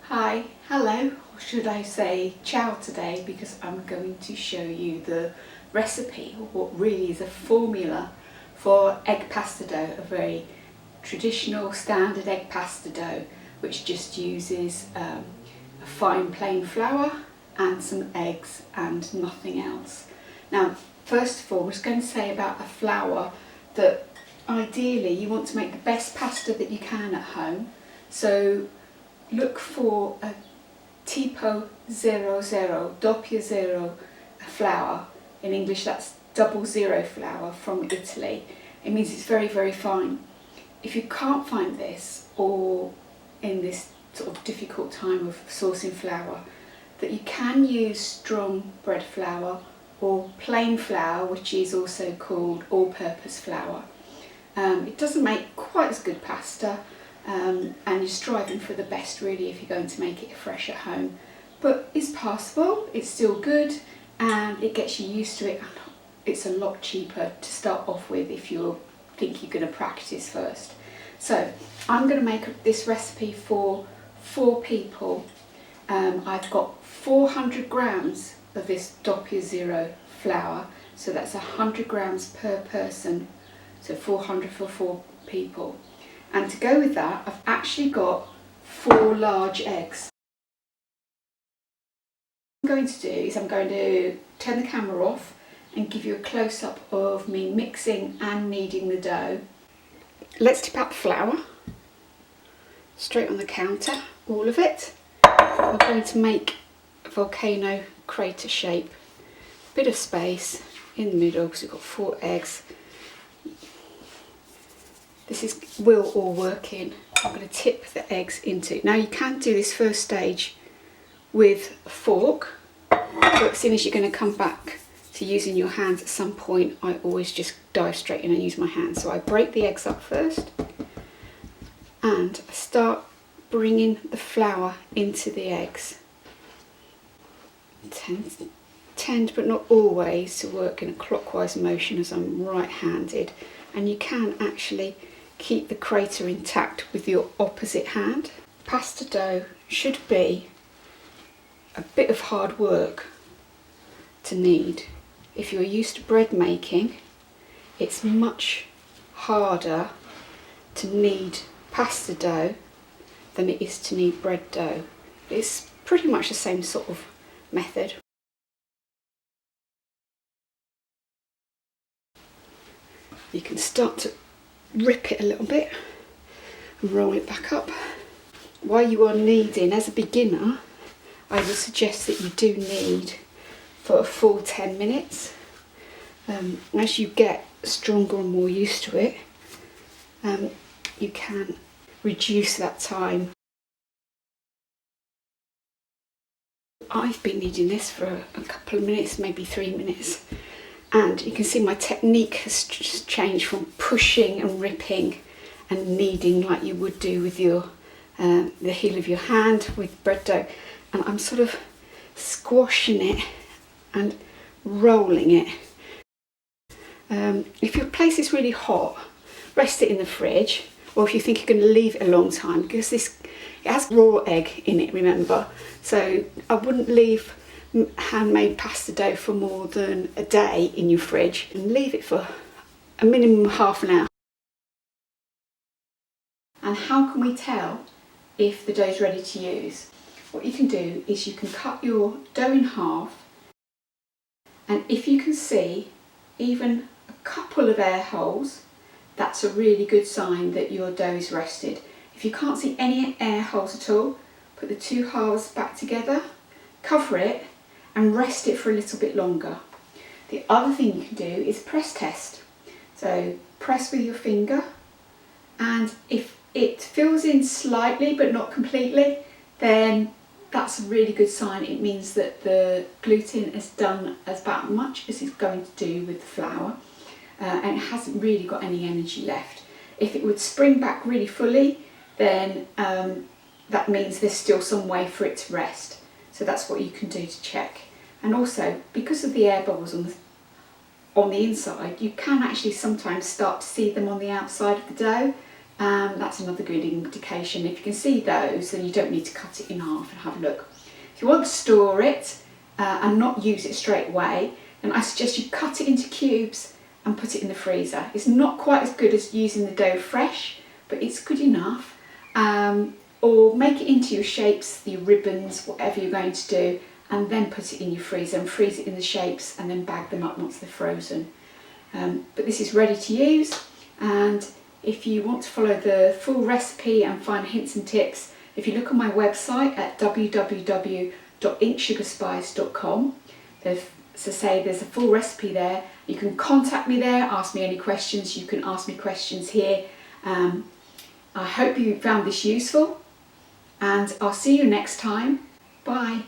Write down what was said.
Hi, hello, or should I say ciao today, because I'm going to show you the recipe, or what really is a formula for egg pasta dough, a very traditional standard egg pasta dough which just uses a fine plain flour and some eggs and nothing else. Now first of all, I'm just going to say about a flour that ideally you want to make the best pasta that you can at home, so look for a tipo 00, doppio zero flour. In English that's 00 flour from Italy. It means it's very, very fine. If you can't find this, or in this sort of difficult time of sourcing flour, that you can use strong bread flour or plain flour, which is also called all-purpose flour. It doesn't make quite as good pasta, and you're striving for the best really if you're going to make it fresh at home, but it's passable, it's still good, and it gets you used to it. It's a lot cheaper to start off with if you think you're going to practice first. So I'm going to make this recipe for 4 people. I've got 400 grams of this doppio zero flour, so that's 100 grams per person, so 400 for 4 people. And to go with that, I've actually got 4 large eggs. What I'm going to do is I'm going to turn the camera off and give you a close-up of me mixing and kneading the dough. Let's tip out the flour straight on the counter, all of it. We're going to make a volcano crater shape, a bit of space in the middle because we've got 4 eggs. This will all work in. I'm going to tip the eggs into. Now you can do this first stage with a fork, but as soon as you're going to come back to using your hands at some point, I always just dive straight in and use my hands. So I break the eggs up first and I start bringing the flour into the eggs. Tend but not always to work in a clockwise motion as I'm right-handed, and you can actually keep the crater intact with your opposite hand. Pasta dough should be a bit of hard work to knead. If you're used to bread making, it's much harder to knead pasta dough than it is to knead bread dough. It's pretty much the same sort of method. You can start to rip it a little bit and roll it back up. While you are kneading, as a beginner, I would suggest that you do knead for a full 10 minutes. As you get stronger and more used to it, you can reduce that time. I've been kneading this for a couple of minutes, maybe 3 minutes, and you can see my technique has changed from pushing and ripping and kneading like you would do with your the heel of your hand with bread dough, and I'm sort of squashing it and rolling it. If your place is really hot, rest it in the fridge, or if you think you're going to leave it a long time, because it has raw egg in it, remember, so I wouldn't leave handmade pasta dough for more than a day in your fridge, and leave it for a minimum of half an hour. And how can we tell if the dough is ready to use? What you can do is you can cut your dough in half, and if you can see even a couple of air holes, that's a really good sign that your dough is rested. If you can't see any air holes at all, put the 2 halves back together, cover it and rest it for a little bit longer. The other thing you can do is press test. So press with your finger, and if it fills in slightly but not completely, then that's a really good sign. It means that the gluten has done about much as it's going to do with the flour, and it hasn't really got any energy left. If it would spring back really fully, then that means there's still some way for it to rest. So that's what you can do to check. And also, because of the air bubbles on the inside, you can actually sometimes start to see them on the outside of the dough. That's another good indication. If you can see those, then you don't need to cut it in half and have a look. If you want to store it and not use it straight away, then I suggest you cut it into cubes and put it in the freezer. It's not quite as good as using the dough fresh, but it's good enough. Or make it into your shapes, your ribbons, whatever you're going to do, and then put it in your freezer and freeze it in the shapes and then bag them up once they're frozen. But this is ready to use, and if you want to follow the full recipe and find hints and tips, if you look on my website at www.inksugarspice.com, there's a full recipe there. You can contact me there, ask me any questions. You can ask me questions here. I hope you found this useful, and I'll see you next time. Bye.